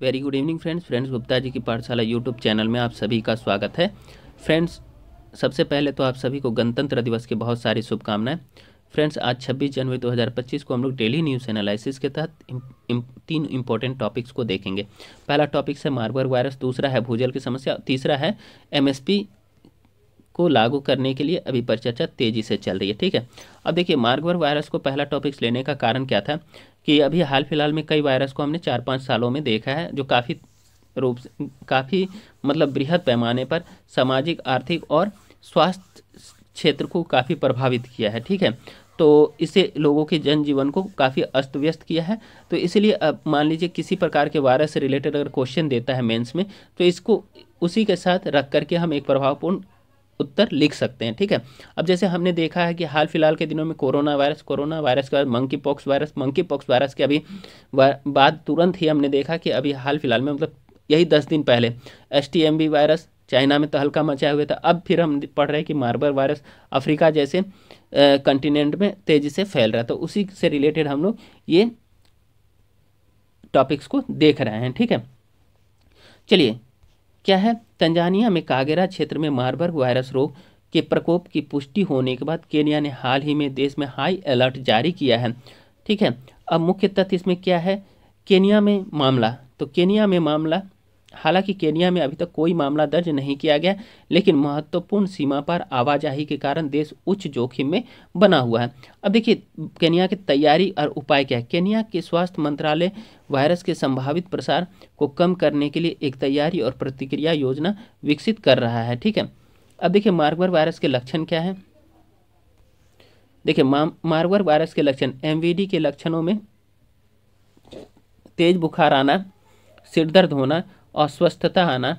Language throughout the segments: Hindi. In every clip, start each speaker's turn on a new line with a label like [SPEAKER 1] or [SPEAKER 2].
[SPEAKER 1] Very good evening friends Gupta ji की पाठशाला यूट्यूब चैनल में आप सभी का स्वागत है। फ्रेंड्स, सबसे पहले तो आप सभी को गणतंत्र दिवस की बहुत सारी शुभकामनाएं। फ्रेंड्स, आज 26 जनवरी 2025 को हम लोग डेली न्यूज़ एनालिसिस के तहत तीन इंपॉर्टेंट टॉपिक्स को देखेंगे। पहला टॉपिक है मार्बर्ग वायरस, दूसरा है भूजल की समस्या, तीसरा है एमएसपी को लागू करने के लिए अभी परिचर्चा तेजी से चल रही है। ठीक है, अब देखिए मार्बर्ग वायरस को पहला टॉपिक्स लेने का कारण क्या था कि अभी हाल फिलहाल में कई वायरस को हमने 4-5 सालों में देखा है जो काफ़ी मतलब बृहद पैमाने पर सामाजिक, आर्थिक और स्वास्थ्य क्षेत्र को काफ़ी प्रभावित किया है। ठीक है, तो इससे लोगों के जनजीवन को काफ़ी अस्त व्यस्त किया है। तो इसीलिए अब मान लीजिए किसी प्रकार के वायरस से रिलेटेड अगर क्वेश्चन देता है मेंस में, तो इसको उसी के साथ रख करके हम एक प्रभावपूर्ण उत्तर लिख सकते हैं। ठीक है, अब जैसे हमने देखा है कि हाल फिलहाल के दिनों में कोरोना वायरस के बाद मंकी पॉक्स वायरस के अभी बाद तुरंत ही हमने देखा कि अभी हाल फिलहाल में मतलब यही 10 दिन पहले HTMV वायरस चाइना में तो हल्का मचाया हुआ था। अब फिर हम पढ़ रहे हैं कि मार्बर्ग वायरस अफ्रीका जैसे कंटिनेंट में तेज़ी से फैल रहा है। तो उसी से रिलेटेड हम लोग ये टॉपिक्स को देख रहे हैं। ठीक है, चलिए क्या है, तंजानिया में कागेरा क्षेत्र में मार्बर्ग वायरस रोग के प्रकोप की पुष्टि होने के बाद केनिया ने हाल ही में देश में हाई अलर्ट जारी किया है। ठीक है, अब मुख्य तथ्य इसमें क्या है, केनिया में मामला हालांकि केनिया में अभी तक कोई मामला दर्ज नहीं किया गया, लेकिन महत्वपूर्ण सीमा पर आवाजाही के कारण देश उच्च जोखिम में बना हुआ है। अब देखिए केनिया की तैयारी और उपाय क्या है। केनिया के स्वास्थ्य मंत्रालय वायरस के संभावित प्रसार को कम करने के लिए एक तैयारी और प्रतिक्रिया योजना विकसित कर रहा है। ठीक है, अब देखिए मार्बर्ग वायरस के लक्षण क्या है। देखिए मार्बर्ग वायरस के लक्षण, MVD के लक्षणों में तेज बुखार आना, सिर दर्द होना, अस्वस्थता आना,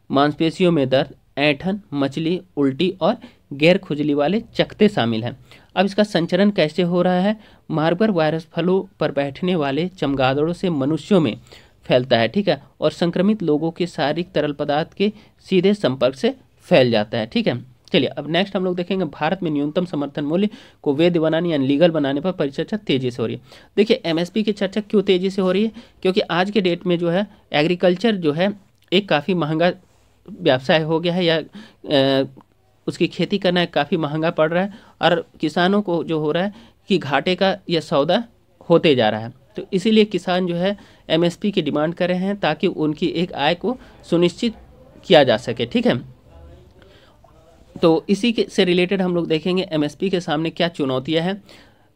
[SPEAKER 1] मांसपेशियों में दर्द, ऐंठन, मचली, उल्टी और गैर खुजली वाले चकत्ते शामिल हैं। अब इसका संचरण कैसे हो रहा है। मार्बर्ग वायरस फलों पर बैठने वाले चमगादड़ों से मनुष्यों में फैलता है। ठीक है, और संक्रमित लोगों के शारीरिक तरल पदार्थ के सीधे संपर्क से फैल जाता है। ठीक है, चलिए अब नेक्स्ट हम लोग देखेंगे भारत में न्यूनतम समर्थन मूल्य को वैध बनाने यानी लीगल बनाने पर परिचर्चा तेजी से हो रही है। देखिए MSP की चर्चा क्यों तेजी से हो रही है, क्योंकि आज के डेट में जो है एग्रीकल्चर जो है एक काफ़ी महंगा व्यवसाय हो गया है, या उसकी खेती करना काफ़ी महंगा पड़ रहा है और किसानों को जो हो रहा है कि घाटे का यह सौदा होते जा रहा है। तो इसीलिए किसान जो है MSP की डिमांड कर रहे हैं ताकि उनकी एक आय को सुनिश्चित किया जा सके। ठीक है, तो इसी से रिलेटेड हम लोग देखेंगे MSP के सामने क्या चुनौतियां हैं।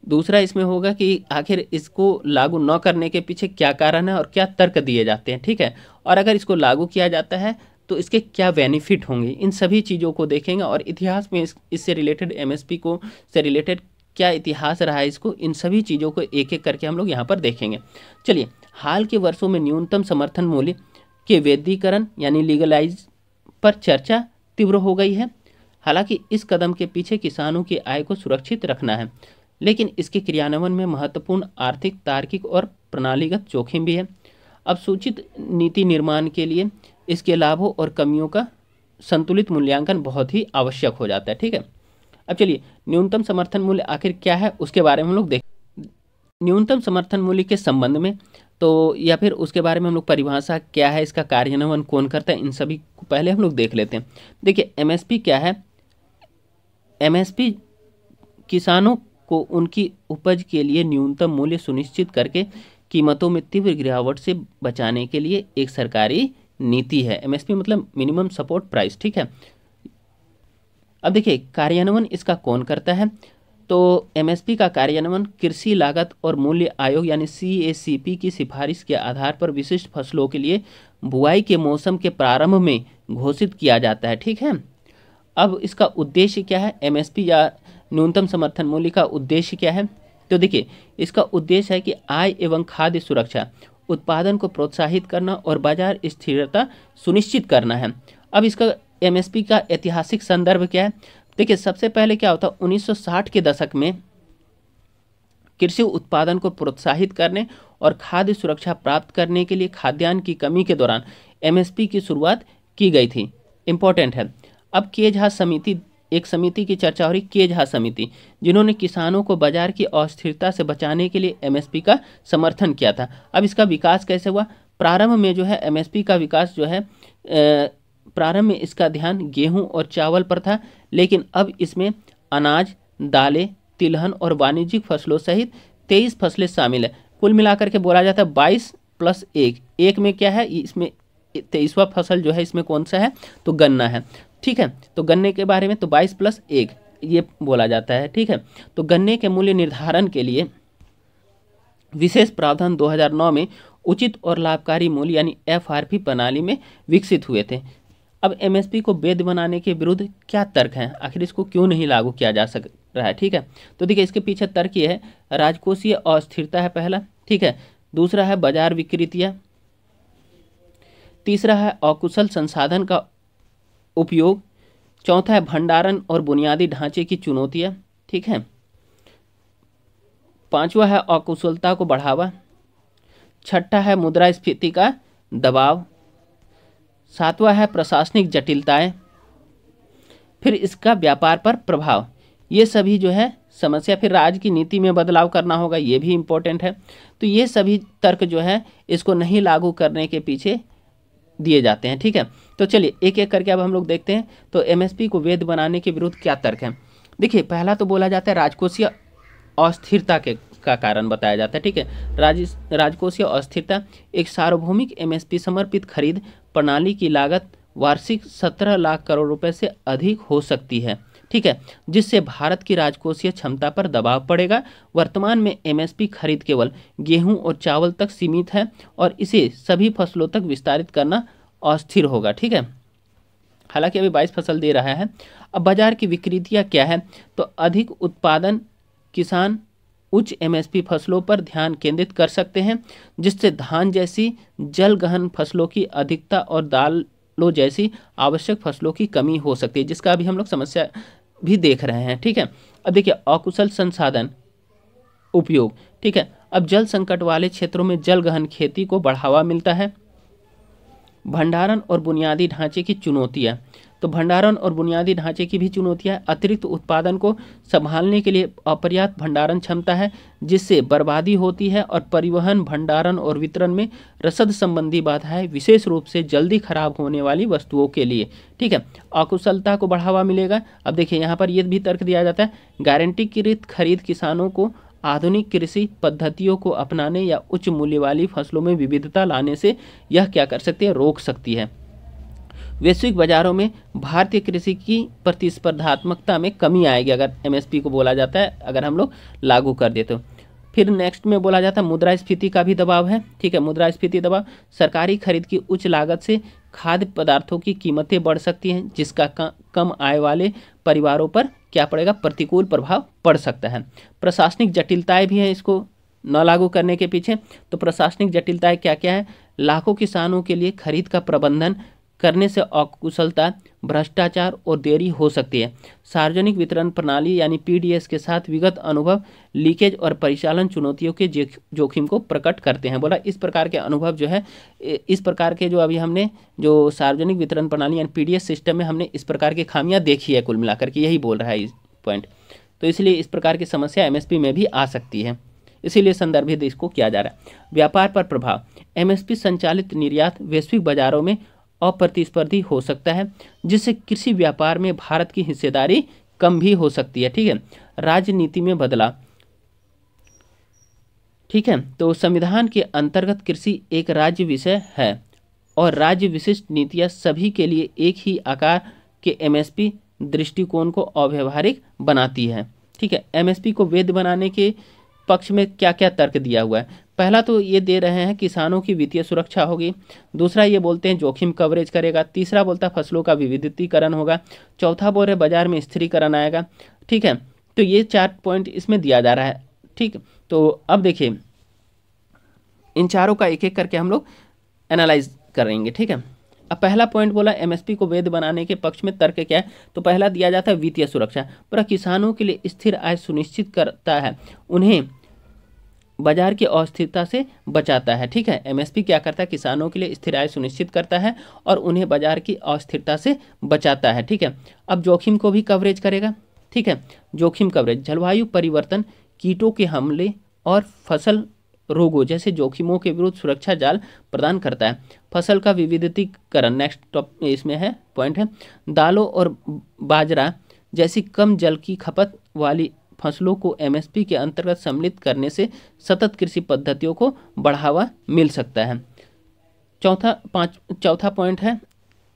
[SPEAKER 1] दूसरा इसमें होगा कि आखिर इसको लागू न करने के पीछे क्या कारण है और क्या तर्क दिए जाते हैं। ठीक है, और अगर इसको लागू किया जाता है तो इसके क्या बेनिफिट होंगे, इन सभी चीज़ों को देखेंगे। और इतिहास में इससे रिलेटेड MSP को से रिलेटेड क्या इतिहास रहा है, इसको इन सभी चीज़ों को एक एक करके हम लोग यहाँ पर देखेंगे। चलिए, हाल के वर्षों में न्यूनतम समर्थन मूल्य के वैधीकरण यानी लीगलाइज पर चर्चा तीव्र हो गई है। हालांकि इस कदम के पीछे किसानों की आय को सुरक्षित रखना है, लेकिन इसके क्रियान्वयन में महत्वपूर्ण आर्थिक, तार्किक और प्रणालीगत जोखिम भी है। अब सूचित नीति निर्माण के लिए इसके लाभों और कमियों का संतुलित मूल्यांकन बहुत ही आवश्यक हो जाता है। ठीक है, अब चलिए न्यूनतम समर्थन मूल्य आखिर क्या है उसके बारे में हम लोग देख न्यूनतम समर्थन मूल्य के संबंध में तो या फिर उसके बारे में हम लोग परिभाषा क्या है, इसका कार्यान्वयन कौन करता है, इन सभी को पहले हम लोग देख लेते हैं। देखिए MSP क्या है। MSP किसानों को उनकी उपज के लिए न्यूनतम मूल्य सुनिश्चित करके कीमतों में तीव्र गिरावट से बचाने के लिए एक सरकारी नीति है। MSP मतलब मिनिमम सपोर्ट प्राइस। ठीक है, अब देखिए कार्यान्वयन इसका कौन करता है। तो MSP का कार्यान्वयन कृषि लागत और मूल्य आयोग यानी CACP की सिफारिश के आधार पर विशिष्ट फसलों के लिए बुआई के मौसम के प्रारंभ में घोषित किया जाता है। ठीक है, अब इसका उद्देश्य क्या है, MSP या न्यूनतम समर्थन मूल्य का उद्देश्य क्या है। तो देखिए इसका उद्देश्य है कि आय एवं खाद्य सुरक्षा, उत्पादन को प्रोत्साहित करना और बाजार स्थिरता सुनिश्चित करना है। अब इसका MSP का ऐतिहासिक संदर्भ क्या है। देखिए सबसे पहले क्या होता है, 1960 के दशक में कृषि उत्पादन को प्रोत्साहित करने और खाद्य सुरक्षा प्राप्त करने के लिए खाद्यान्न की कमी के दौरान MSP की शुरुआत की गई थी। इंपॉर्टेंट है। अब केझा समिति, एक समिति की चर्चा हो रही, केझा समिति, जिन्होंने किसानों को बाजार की अस्थिरता से बचाने के लिए MSP का समर्थन किया था। अब इसका विकास कैसे हुआ। प्रारंभ में जो है एमएसपी का विकास जो है प्रारंभ में इसका ध्यान गेहूं और चावल पर था, लेकिन अब इसमें अनाज, दालें, तिलहन और वाणिज्यिक फसलों सहित 23 फसलें शामिल है। कुल मिलाकर के बोला जाता है 22 + 1, एक में क्या है, इसमें 23वां फसल जो है इसमें कौन सा है, तो गन्ना है। ठीक है, तो गन्ने के बारे में तो 22 + 1 ये बोला जाता है। ठीक है, तो गन्ने के मूल्य निर्धारण के लिए विशेष प्रावधान 2009 में उचित और लाभकारी मूल्य यानी एफआरपी प्रणाली में विकसित हुए थे। अब एमएसपी को वैध बनाने के विरुद्ध क्या तर्क हैं, आखिर इसको क्यों नहीं लागू किया जा सक रहा है। ठीक है, तो देखिए इसके पीछे तर्क ये है, राजकोषीय अस्थिरता है पहला। ठीक है, दूसरा है बाजार विकृतियां, तीसरा है अकुशल संसाधन का उपयोग, चौथा है भंडारण और बुनियादी ढांचे की चुनौतियां। ठीक है, पांचवा है अकुशलता को बढ़ावा, छठा है मुद्रास्फीति का दबाव, सातवां है प्रशासनिक जटिलताएं, फिर इसका व्यापार पर प्रभाव। ये सभी जो है समस्या, फिर राज्य की नीति में बदलाव करना होगा, ये भी इम्पोर्टेंट है। तो ये सभी तर्क जो है इसको नहीं लागू करने के पीछे दिए जाते हैं। ठीक है, तो चलिए एक एक करके अब हम लोग देखते हैं तो एमएसपी को वैध बनाने के विरुद्ध क्या तर्क है। देखिए पहला तो बोला जाता है राजकोषीय अस्थिरता का कारण बताया जाता है। ठीक है, राजकोषीय अस्थिरता, एक सार्वभौमिक एमएसपी समर्पित खरीद प्रणाली की लागत वार्षिक 17 लाख करोड़ रुपए से अधिक हो सकती है। ठीक है, जिससे भारत की राजकोषीय क्षमता पर दबाव पड़ेगा। वर्तमान में एमएसपी खरीद केवल गेहूं और चावल तक सीमित है और इसे सभी फसलों तक विस्तारित करना अस्थिर होगा। ठीक है, हालांकि अभी 22 फसल दे रहा है। अब बाजार की विकृतियां क्या है, तो अधिक उत्पादन, किसान उच्च एमएसपी फसलों पर ध्यान केंद्रित कर सकते हैं, जिससे धान जैसी जलगहन फसलों की अधिकता और दालों जैसी आवश्यक फसलों की कमी हो सकती है, जिसका अभी हम लोग समस्या भी देख रहे हैं। ठीक है, अब देखिए अकुशल संसाधन उपयोग। ठीक है, अब जल संकट वाले क्षेत्रों में जलगहन खेती को बढ़ावा मिलता है। भंडारण और बुनियादी ढांचे की चुनौतियां, तो भंडारण और बुनियादी ढांचे की भी चुनौतियां, अतिरिक्त उत्पादन को संभालने के लिए अपर्याप्त भंडारण क्षमता है, जिससे बर्बादी होती है, और परिवहन, भंडारण और वितरण में रसद संबंधी बाधाएं, विशेष रूप से जल्दी खराब होने वाली वस्तुओं के लिए। ठीक है, अकुशलता को बढ़ावा मिलेगा। अब देखिए यहाँ पर यह भी तर्क दिया जाता है, गारंटीकृत खरीद किसानों को आधुनिक कृषि पद्धतियों को अपनाने या उच्च मूल्य वाली फसलों में विविधता लाने से यह क्या कर सकती है, रोक सकती है। वैश्विक बाजारों में भारतीय कृषि की प्रतिस्पर्धात्मकता में कमी आएगी अगर एमएसपी को बोला जाता है, अगर हम लोग लागू कर देते तो। फिर नेक्स्ट में बोला जाता है मुद्रास्फीति का भी दबाव है। ठीक है, मुद्रास्फीति दबाव, सरकारी खरीद की उच्च लागत से खाद्य पदार्थों की कीमतें बढ़ सकती हैं, जिसका कम आय वाले परिवारों पर क्या पड़ेगा, प्रतिकूल प्रभाव पड़ सकता है। प्रशासनिक जटिलताएं भी हैं इसको न लागू करने के पीछे। तो प्रशासनिक जटिलताएं क्या क्या है, लाखों किसानों के लिए खरीद का प्रबंधन करने से अकुशलता, भ्रष्टाचार और देरी हो सकती है। सार्वजनिक वितरण प्रणाली यानी पीडीएस के साथ विगत अनुभव लीकेज और परिचालन चुनौतियों के जोखिम को प्रकट करते हैं। बोला इस प्रकार के अनुभव जो है, इस प्रकार के जो अभी हमने जो सार्वजनिक वितरण प्रणाली यानी पीडीएस सिस्टम में हमने इस प्रकार की खामियां देखी है, कुल मिलाकर के यही बोल रहा है इस पॉइंट। तो इसलिए इस प्रकार की समस्या एमएसपी में भी आ सकती है, इसीलिए संदर्भित इसको किया जा रहा है। व्यापार पर प्रभाव, एमएसपी संचालित निर्यात वैश्विक बाजारों में अप्रतिस्पर्धी हो सकता है, जिससे कृषि व्यापार में भारत की हिस्सेदारी कम भी हो सकती है। ठीक है, राजनीति में बदलाव। ठीक है, तो संविधान के अंतर्गत कृषि एक राज्य विषय है और राज्य विशिष्ट नीतियां सभी के लिए एक ही आकार के एमएसपी दृष्टिकोण को अव्यावहारिक बनाती है। ठीक है, एमएसपी को वैध बनाने के पक्ष में क्या क्या तर्क दिया हुआ है। पहला तो ये दे रहे हैं किसानों की वित्तीय सुरक्षा होगी, दूसरा ये बोलते हैं जोखिम कवरेज करेगा, तीसरा बोलता है फसलों का विविधीकरण होगा, चौथा बोल रहे बाजार में स्थिरीकरण आएगा। ठीक है, तो ये 4 पॉइंट इसमें दिया जा रहा है। ठीक, तो अब देखिए इन चारों का एक एक करके हम लोग एनालाइज करेंगे। ठीक है, अब पहला पॉइंट बोला एमएसपी को वैध बनाने के पक्ष में तर्क क्या है, तो पहला दिया जाता है वित्तीय सुरक्षा। पूरा किसानों के लिए स्थिर आय सुनिश्चित करता है, उन्हें बाजार की अस्थिरता से बचाता है। ठीक है, एमएसपी क्या करता है, किसानों के लिए स्थिर आय सुनिश्चित करता है और उन्हें बाजार की अस्थिरता से बचाता है। ठीक है, अब जोखिम को भी कवरेज करेगा। ठीक है, जोखिम कवरेज, जलवायु परिवर्तन, कीटों के हमले और फसल रोगों जैसे जोखिमों के विरुद्ध सुरक्षा जाल प्रदान करता है। फसल का विविधीकरण नेक्स्ट टॉप इसमें है पॉइंट है। दालों और बाजरा जैसी कम जल की खपत वाली फसलों को एमएसपी के अंतर्गत सम्मिलित करने से सतत कृषि पद्धतियों को बढ़ावा मिल सकता है। चौथा पॉइंट है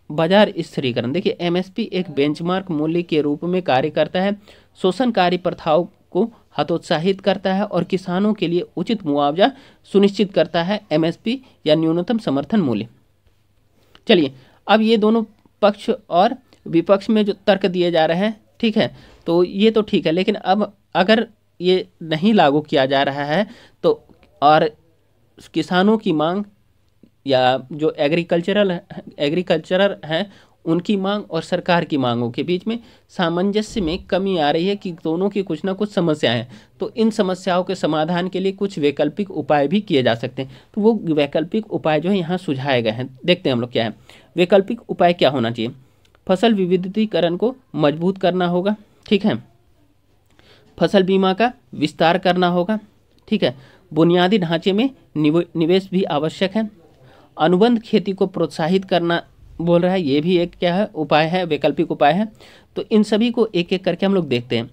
[SPEAKER 1] बाजार स्थिरीकरण। देखिए एमएसपी एक बेंचमार्क मूल्य के रूप में कार्य करता है, शोषणकारी प्रथाओं को हतोत्साहित करता है और किसानों के लिए उचित मुआवजा सुनिश्चित करता है, एमएसपी या न्यूनतम समर्थन मूल्य। चलिए अब ये दोनों पक्ष और विपक्ष में जो तर्क दिए जा रहे हैं, ठीक है, तो ये तो ठीक है, लेकिन अब अगर ये नहीं लागू किया जा रहा है तो और किसानों की मांग या जो एग्रीकल्चरल हैं उनकी मांग और सरकार की मांगों के बीच में सामंजस्य में कमी आ रही है कि दोनों की कुछ ना कुछ समस्याएं हैं, तो इन समस्याओं के समाधान के लिए कुछ वैकल्पिक उपाय भी किए जा सकते हैं। तो वो वैकल्पिक उपाय जो है यहाँ सुझाए गए हैं, देखते हैं हम लोग क्या है। वैकल्पिक उपाय क्या होना चाहिए? फसल विविधीकरण को मजबूत करना होगा, ठीक है, फसल बीमा का विस्तार करना होगा, ठीक है, बुनियादी ढांचे में निवेश भी आवश्यक है, अनुबंध खेती को प्रोत्साहित करना बोल रहा है, ये भी एक क्या है उपाय है, वैकल्पिक उपाय है। तो इन सभी को एक एक करके हम लोग देखते हैं।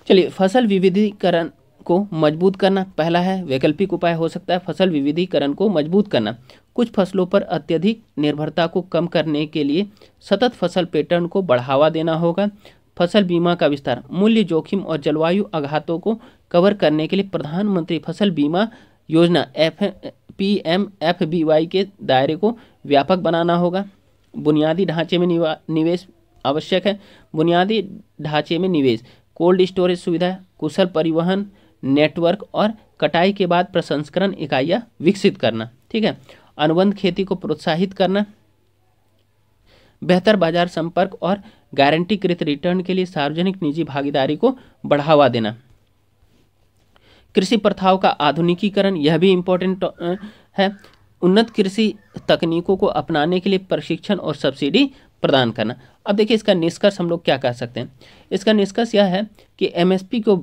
[SPEAKER 1] चलिए फसल विविधीकरण को मजबूत करना पहला है, वैकल्पिक उपाय हो सकता है फसल विविधीकरण को मजबूत करना। कुछ फसलों पर अत्यधिक निर्भरता को कम करने के लिए सतत फसल पैटर्न को बढ़ावा देना होगा। फसल बीमा का विस्तार, मूल्य जोखिम और जलवायु आघातों को कवर करने के लिए प्रधानमंत्री फसल बीमा योजना PMFBY के दायरे को व्यापक बनाना होगा। बुनियादी ढांचे में निवेश आवश्यक है, बुनियादी ढांचे में निवेश, कोल्ड स्टोरेज सुविधा, कुशल परिवहन नेटवर्क और कटाई के बाद प्रसंस्करण इकाइयाँ विकसित करना, ठीक है, अनुबंध खेती को प्रोत्साहित करना, बेहतर बाजार संपर्क और गारंटीकृत रिटर्न के लिए सार्वजनिक निजी भागीदारी को बढ़ावा देना। कृषि प्रथाओं का आधुनिकीकरण, यह भी इम्पोर्टेंट है। उन्नत कृषि तकनीकों को अपनाने के लिए प्रशिक्षण और सब्सिडी प्रदान करना। अब देखिए इसका निष्कर्ष हम लोग क्या कह सकते हैं। इसका निष्कर्ष यह है कि एमएसपी को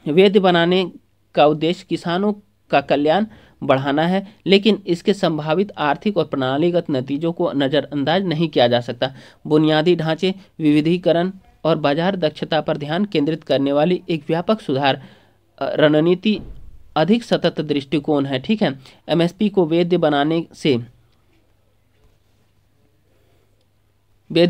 [SPEAKER 1] वैध बनाने का उद्देश्य किसानों का कल्याण बढ़ाना है, लेकिन इसके संभावित आर्थिक और प्रणालीगत नतीजों को नज़रअंदाज नहीं किया जा सकता। बुनियादी ढांचे, विविधीकरण और बाजार दक्षता पर ध्यान केंद्रित करने वाली एक व्यापक सुधार रणनीति अधिक सतत दृष्टिकोण है, ठीक है। एमएसपी को वैध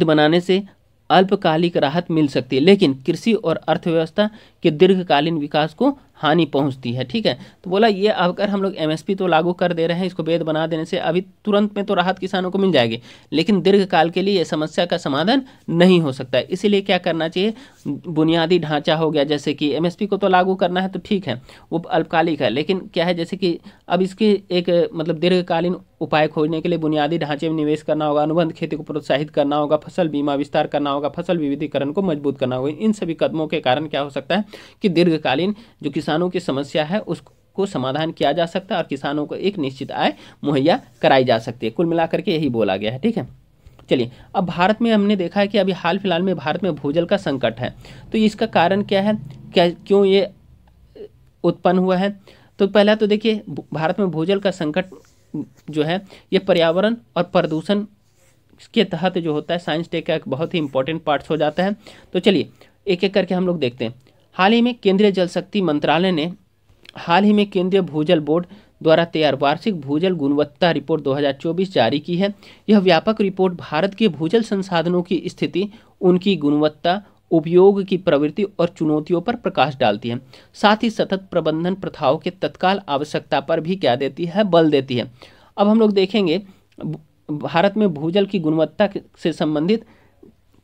[SPEAKER 1] बनाने से अल्पकालिक राहत मिल सकती है, लेकिन कृषि और अर्थव्यवस्था के दीर्घकालीन विकास को हानि पहुंचती है, ठीक है। तो बोला ये अगर हम लोग एमएसपी तो लागू कर दे रहे हैं, इसको वैध बना देने से अभी तुरंत में तो राहत किसानों को मिल जाएगी, लेकिन दीर्घकाल के लिए ये समस्या का समाधान नहीं हो सकता है। इसीलिए क्या करना चाहिए, बुनियादी ढांचा हो गया, जैसे कि एमएसपी को तो लागू करना है तो ठीक है, वो अल्पकालिक है, लेकिन क्या है जैसे कि अब इसकी एक मतलब दीर्घकालीन उपाय खोजने के लिए बुनियादी ढांचे में निवेश करना होगा, अनुबंध खेती को प्रोत्साहित करना होगा, फसल बीमा विस्तार करना होगा, फसल विविधीकरण को मजबूत करना होगा। इन सभी कदमों के कारण क्या हो सकता है कि दीर्घकालीन जो किसानों की समस्या है उसको समाधान किया जा सकता है और किसानों को एक निश्चित आय मुहैया कराई जा सकती है। कुल मिलाकर के यही बोला गया है, ठीक है। चलिए अब भारत में हमने देखा है कि अभी हाल फिलहाल में भारत में भूजल का संकट है, तो इसका कारण क्या है, क्यों ये उत्पन्न हुआ है? तो पहला तो देखिए भारत में भूजल का संकट जो है ये पर्यावरण और प्रदूषण के तहत जो होता है साइंस टेक का एक बहुत ही इंपॉर्टेंट पार्ट हो जाता है। तो चलिए एक एक करके हम लोग देखते हैं। हाल ही में केंद्रीय जल शक्ति मंत्रालय ने हाल ही में केंद्रीय भूजल बोर्ड द्वारा तैयार वार्षिक भूजल गुणवत्ता रिपोर्ट 2024 जारी की है। यह व्यापक रिपोर्ट भारत के भूजल संसाधनों की स्थिति, उनकी गुणवत्ता, उपयोग की प्रवृत्ति और चुनौतियों पर प्रकाश डालती है। साथ ही सतत प्रबंधन प्रथाओं के तत्काल आवश्यकता पर भी क्या देती है, बल देती है। अब हम लोग देखेंगे भारत में भूजल की गुणवत्ता से संबंधित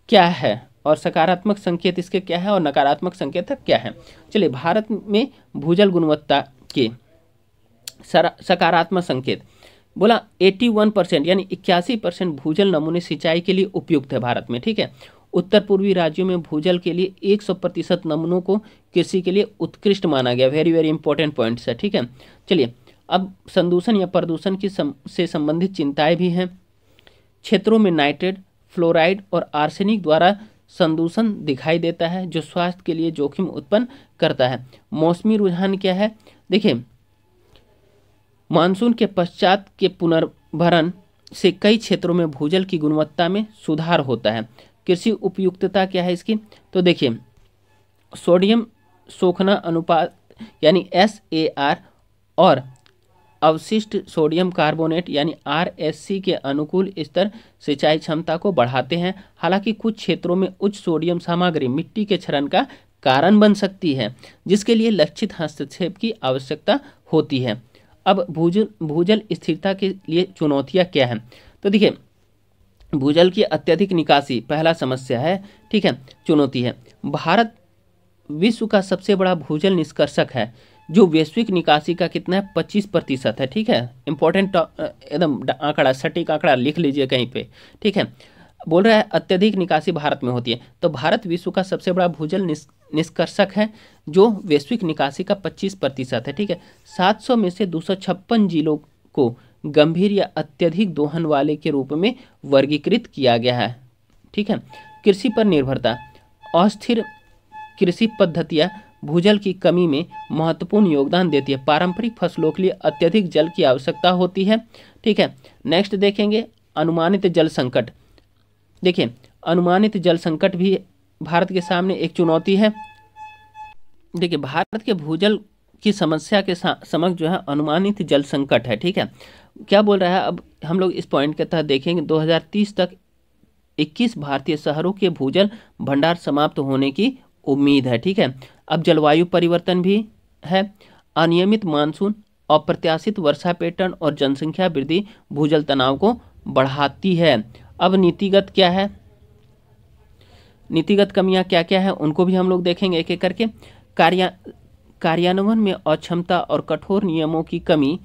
[SPEAKER 1] क्या है और सकारात्मक संकेत इसके क्या है और नकारात्मक संकेत क्या है। चलिए भारत में भूजल गुणवत्ता के सकारात्मक संकेत बोला 81% यानी 81% भूजल नमूने सिंचाई के लिए उपयुक्त है भारत में, ठीक है। उत्तर पूर्वी राज्यों में भूजल के लिए 100% नमूनों को कृषि के लिए उत्कृष्ट माना गया। वेरी वेरी इंपॉर्टेंट पॉइंट्स है, ठीक है। चलिए अब संदूषण या प्रदूषण की से संबंधित चिंताएं भी हैं। क्षेत्रों में नाइट्रेट, फ्लोराइड और आर्सेनिक द्वारा संदूषण दिखाई देता है जो स्वास्थ्य के लिए जोखिम उत्पन्न करता है। मौसमी रुझान क्या है? देखिए, मानसून के पश्चात के पुनर्भरण से कई क्षेत्रों में भूजल की गुणवत्ता में सुधार होता है। कृषि उपयुक्तता क्या है इसकी? तो देखिए, सोडियम सोखना अनुपात यानी SAR और अवशिष्ट सोडियम कार्बोनेट यानी RSC के अनुकूल स्तर सिंचाई क्षमता को बढ़ाते हैं। हालांकि कुछ क्षेत्रों में उच्च सोडियम सामग्री मिट्टी के क्षरण का कारण बन सकती है, जिसके लिए लक्षित हस्तक्षेप की आवश्यकता होती है। अब भूजल स्थिरता के लिए चुनौतियां क्या हैं? तो देखिए, भूजल की अत्यधिक निकासी पहला समस्या है, ठीक है, चुनौती है। भारत विश्व का सबसे बड़ा भूजल निष्कर्षक है, जो वैश्विक निकासी का कितना है? 25% है, ठीक है। इंपॉर्टेंट एकदम आंकड़ा, सटीक आंकड़ा लिख लीजिए कहीं पे, ठीक है। बोल रहा है अत्यधिक निकासी भारत में होती है, तो भारत विश्व का सबसे बड़ा भूजल निष्कर्षक है, जो वैश्विक निकासी का 25% है, ठीक है। 700 में से 256 जिलों को गंभीर या अत्यधिक दोहन वाले के रूप में वर्गीकृत किया गया है, ठीक है। कृषि पर निर्भरता, अस्थिर कृषि पद्धतियाँ भूजल की कमी में महत्वपूर्ण योगदान देती है। पारंपरिक फसलों के लिए अत्यधिक जल की आवश्यकता होती है, ठीक है। नेक्स्ट देखेंगे अनुमानित जल संकट। देखिए, अनुमानित जल संकट भी भारत के सामने एक चुनौती है। देखिए, भारत के भूजल की समस्या के समक्ष जो है अनुमानित जल संकट है, ठीक है। क्या बोल रहा है? अब हम लोग इस पॉइंट के तहत देखेंगे 2030 तक 21 भारतीय शहरों के भूजल भंडार समाप्त होने की उम्मीद है, ठीक है। अब जलवायु परिवर्तन भी है, अनियमित मानसून, अप्रत्याशित वर्षा पैटर्न और जनसंख्या वृद्धि भूजल तनाव को बढ़ाती है। अब नीतिगत क्या है? नीतिगत कमियां क्या क्या है उनको भी हम लोग देखेंगे एक एक करके। कार्यान्वयन में अक्षमता और कठोर नियमों की कमी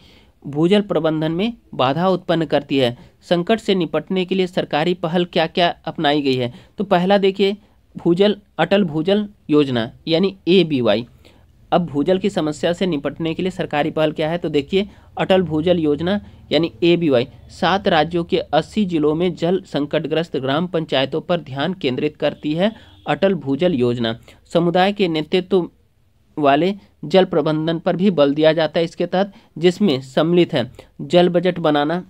[SPEAKER 1] भूजल प्रबंधन में बाधा उत्पन्न करती है। संकट से निपटने के लिए सरकारी पहल क्या क्या अपनाई गई है? तो पहला देखिए, अटल भूजल योजना यानी ABY। अब भूजल की समस्या से निपटने के लिए सरकारी पहल क्या है? तो देखिए, अटल भूजल योजना यानी ABY 7 राज्यों के 80 जिलों में जल संकटग्रस्त ग्राम पंचायतों पर ध्यान केंद्रित करती है। अटल भूजल योजना समुदाय के नेतृत्व वाले जल प्रबंधन पर भी बल दिया जाता है इसके तहत, जिसमें सम्मिलित है जल बजट बनाना,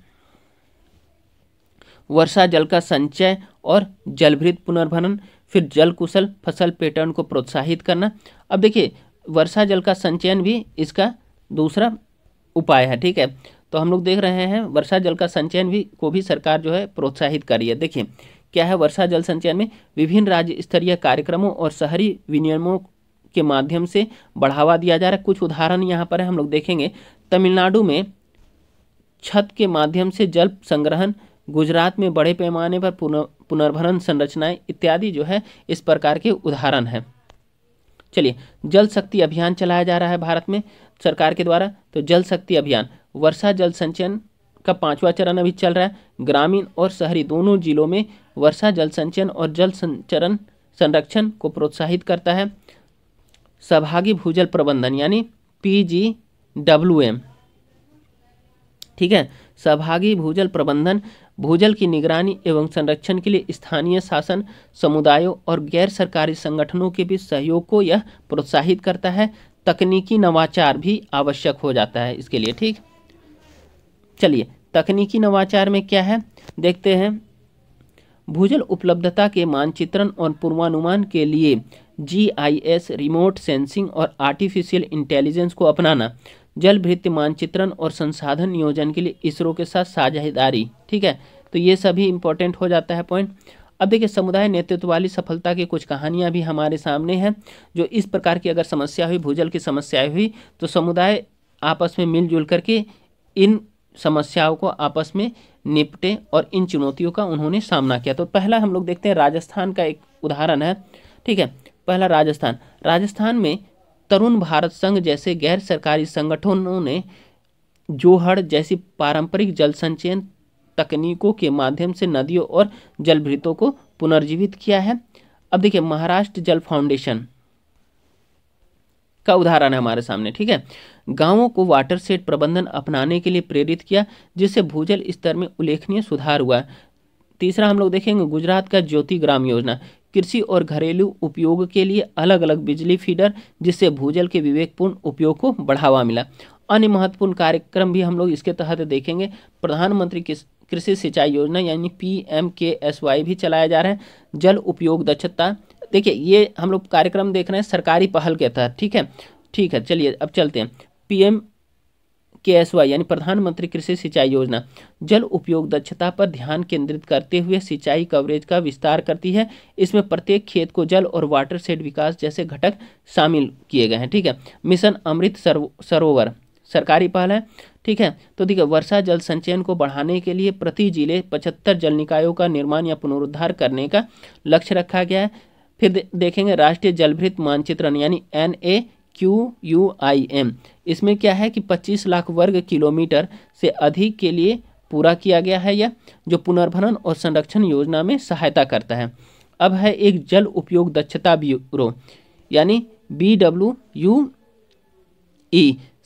[SPEAKER 1] वर्षा जल का संचय और जलभृत पुनर्भरण, फिर जल कुशल फसल पैटर्न को प्रोत्साहित करना। अब देखिए, वर्षा जल का संचयन भी इसका दूसरा उपाय है, ठीक है। तो हम लोग देख रहे हैं वर्षा जल का संचयन भी को भी सरकार जो है प्रोत्साहित कर रही है। देखिए क्या है, वर्षा जल संचयन में विभिन्न राज्य स्तरीय कार्यक्रमों और शहरी विनियमों के माध्यम से बढ़ावा दिया जा रहा है। कुछ उदाहरण यहाँ पर है, हम लोग देखेंगे। तमिलनाडु में छत के माध्यम से जल संग्रहण, गुजरात में बड़े पैमाने पर पुनर्भरण संरचनाएं इत्यादि जो है इस प्रकार के उदाहरण हैं। चलिए, जल शक्ति अभियान चलाया जा रहा है भारत में सरकार के द्वारा। तो जल शक्ति अभियान, वर्षा जल संचयन का 5वां चरण अभी चल रहा है। ग्रामीण और शहरी दोनों जिलों में वर्षा जल संचयन और जल संचरण संरक्षण को प्रोत्साहित करता है। सहभागी भूजल प्रबंधन यानी PGWM, ठीक है। सहभागी भूजल प्रबंधन भूजल की निगरानी एवं संरक्षण के लिए स्थानीय शासन, समुदायों और गैर सरकारी संगठनों के बीच सहयोग को यह प्रोत्साहित करता है। तकनीकी नवाचार भी आवश्यक हो जाता है इसके लिए, ठीक। चलिए, तकनीकी नवाचार में क्या है देखते हैं। भूजल उपलब्धता के मानचित्रण और पूर्वानुमान के लिए GIS, रिमोट सेंसिंग और आर्टिफिशियल इंटेलिजेंस को अपनाना, जल भृत्य मानचित्रण और संसाधन नियोजन के लिए इसरो के साथ साझेदारी, ठीक है। तो ये सभी इंपॉर्टेंट हो जाता है पॉइंट। अब देखिए, समुदाय नेतृत्व वाली सफलता की कुछ कहानियां भी हमारे सामने हैं। जो इस प्रकार की अगर समस्या हुई, भूजल की समस्या हुई, तो समुदाय आपस में मिलजुल करके इन समस्याओं को आपस में निपटे और इन चुनौतियों का उन्होंने सामना किया। तो पहला हम लोग देखते हैं, राजस्थान का एक उदाहरण है, ठीक है। पहला राजस्थान में तरुण भारत संघ जैसे गैर सरकारी संगठनों ने जोहड़ जैसी पारंपरिक जल संचयन तकनीकों के माध्यम से नदियों और जलभृतों को पुनर्जीवित किया है। अब देखिए, महाराष्ट्र जल फाउंडेशन का उदाहरण है हमारे सामने, ठीक है। गांवों को वाटरशेड प्रबंधन अपनाने के लिए प्रेरित किया, जिससे भूजल स्तर में उल्लेखनीय सुधार हुआ। तीसरा हम लोग देखेंगे, गुजरात का ज्योति ग्राम योजना कृषि और घरेलू उपयोग के लिए अलग अलग बिजली फीडर, जिससे भूजल के विवेकपूर्ण उपयोग को बढ़ावा मिला। अन्य महत्वपूर्ण कार्यक्रम भी हम लोग इसके तहत देखेंगे। प्रधानमंत्री कृषि सिंचाई योजना यानी PMKSY भी चलाया जा रहा है। जल उपयोग दक्षता, देखिए ये हम लोग कार्यक्रम देख रहे हैं सरकारी पहल के तहत, ठीक है। चलिए अब चलते हैं। PMKSY यानी प्रधानमंत्री कृषि सिंचाई योजना जल उपयोग दक्षता पर ध्यान केंद्रित करते हुए सिंचाई कवरेज का विस्तार करती है। इसमें प्रत्येक खेत को जल और वाटर शेड विकास जैसे घटक शामिल किए गए हैं, ठीक है। मिशन अमृत सरोवर सरकारी पहल है, ठीक है। तो देखिए वर्षा जल संचयन को बढ़ाने के लिए प्रति जिले 75 जल निकायों का निर्माण या पुनरुद्धार करने का लक्ष्य रखा गया है। फिर देखेंगे राष्ट्रीय जलभृत मानचित्रण यानी NAQUIM, इसमें क्या है कि 25 लाख वर्ग किलोमीटर से अधिक के लिए पूरा किया गया है यह, जो पुनर्भरण और संरक्षण योजना में सहायता करता है। अब है एक जल उपयोग दक्षता ब्यूरो यानी BWUE,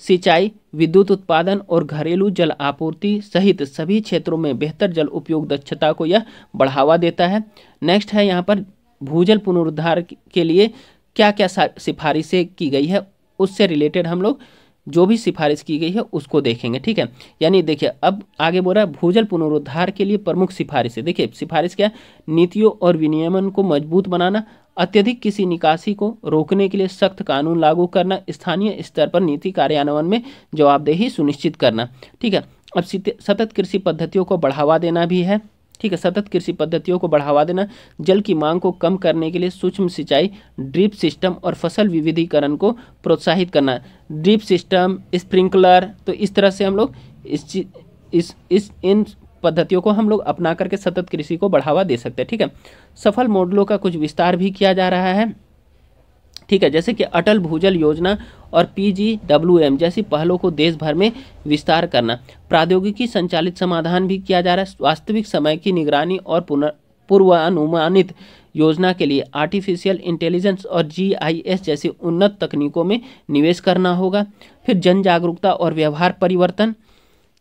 [SPEAKER 1] सिंचाई, विद्युत उत्पादन और घरेलू जल आपूर्ति सहित सभी क्षेत्रों में बेहतर जल उपयोग दक्षता को यह बढ़ावा देता है। नेक्स्ट है यहाँ पर भूजल पुनरुद्धार के लिए क्या क्या सिफारिशें की गई है, उससे रिलेटेड हम लोग जो भी सिफारिश की गई है उसको देखेंगे, ठीक है। यानी देखिए अब आगे बोल रहा है भूजल पुनरुद्धार के लिए प्रमुख सिफारिशें। देखिए सिफारिश क्या है, नीतियों और विनियमन को मजबूत बनाना, अत्यधिक किसी निकासी को रोकने के लिए सख्त कानून लागू करना, स्थानीय स्तर पर नीति कार्यान्वयन में जवाबदेही सुनिश्चित करना, ठीक है। अब सतत कृषि पद्धतियों को बढ़ावा देना भी है, ठीक है। सतत कृषि पद्धतियों को बढ़ावा देना, जल की मांग को कम करने के लिए सूक्ष्म सिंचाई, ड्रिप सिस्टम और फसल विविधीकरण को प्रोत्साहित करना। ड्रिप सिस्टम, स्प्रिंकलर, तो इस तरह से हम लोग इन पद्धतियों को हम लोग अपना करके सतत कृषि को बढ़ावा दे सकते हैं, ठीक है। सफल मॉडलों का कुछ विस्तार भी किया जा रहा है, ठीक है, जैसे कि अटल भूजल योजना और PGWM जैसी पहलों को देश भर में विस्तार करना। प्रौद्योगिकी संचालित समाधान भी किया जा रहा है। वास्तविक समय की निगरानी और पूर्वानुमानित योजना के लिए आर्टिफिशियल इंटेलिजेंस और GIS जैसी उन्नत तकनीकों में निवेश करना होगा। फिर जन जागरूकता और व्यवहार परिवर्तन,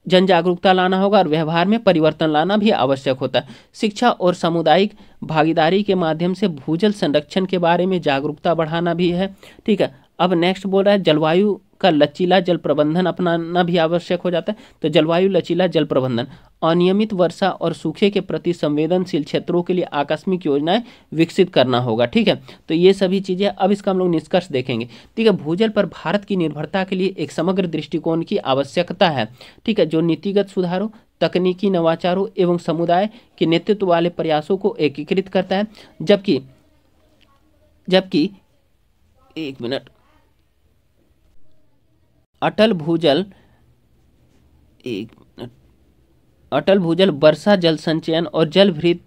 [SPEAKER 1] जन जागरूकता लाना होगा और व्यवहार में परिवर्तन लाना भी आवश्यक होता है। शिक्षा और सामुदायिक भागीदारी के माध्यम से भूजल संरक्षण के बारे में जागरूकता बढ़ाना भी है, ठीक है। अब नेक्स्ट बोल रहा है जलवायु का लचीला जल प्रबंधन अपनाना भी आवश्यक हो जाता है। तो जलवायु लचीला जल प्रबंधन, अनियमित वर्षा और सूखे के प्रति संवेदनशील क्षेत्रों के लिए आकस्मिक योजनाएं विकसित करना होगा, ठीक है। तो ये सभी चीजें अब इसका हम लोग निष्कर्ष देखेंगे, ठीक है। भूजल पर भारत की निर्भरता के लिए एक समग्र दृष्टिकोण की आवश्यकता है, ठीक है, जो नीतिगत सुधारों, तकनीकी नवाचारों एवं समुदाय के नेतृत्व वाले प्रयासों को एकीकृत करता है। जबकि एक मिनट, अटल भूजल वर्षा जल संचयन और जलभृत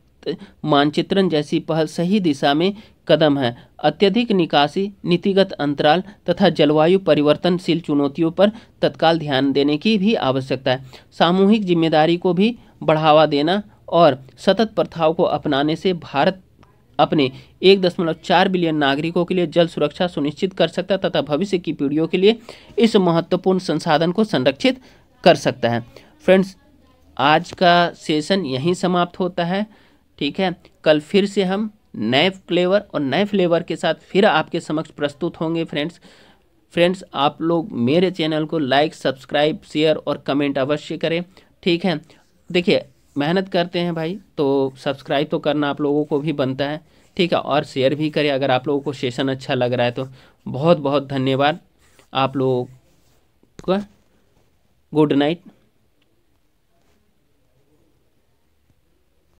[SPEAKER 1] मानचित्रण जैसी पहल सही दिशा में कदम है। अत्यधिक निकासी, नीतिगत अंतराल तथा जलवायु परिवर्तनशील चुनौतियों पर तत्काल ध्यान देने की भी आवश्यकता है। सामूहिक जिम्मेदारी को भी बढ़ावा देना और सतत प्रथाओं को अपनाने से भारत अपने 1.4 बिलियन नागरिकों के लिए जल सुरक्षा सुनिश्चित कर सकता है तथा भविष्य की पीढ़ियों के लिए इस महत्वपूर्ण संसाधन को संरक्षित कर सकता है। फ्रेंड्स, आज का सेशन यहीं समाप्त होता है, ठीक है। कल फिर से हम नए फ्लेवर के साथ फिर आपके समक्ष प्रस्तुत होंगे। फ्रेंड्स, आप लोग मेरे चैनल को लाइक, सब्सक्राइब, शेयर और कमेंट अवश्य करें, ठीक है। देखिए मेहनत करते हैं भाई, तो सब्सक्राइब तो करना आप लोगों को भी बनता है, ठीक है, और शेयर भी करें अगर आप लोगों को सेशन अच्छा लग रहा है तो। बहुत बहुत धन्यवाद आप लोगों का। Good night.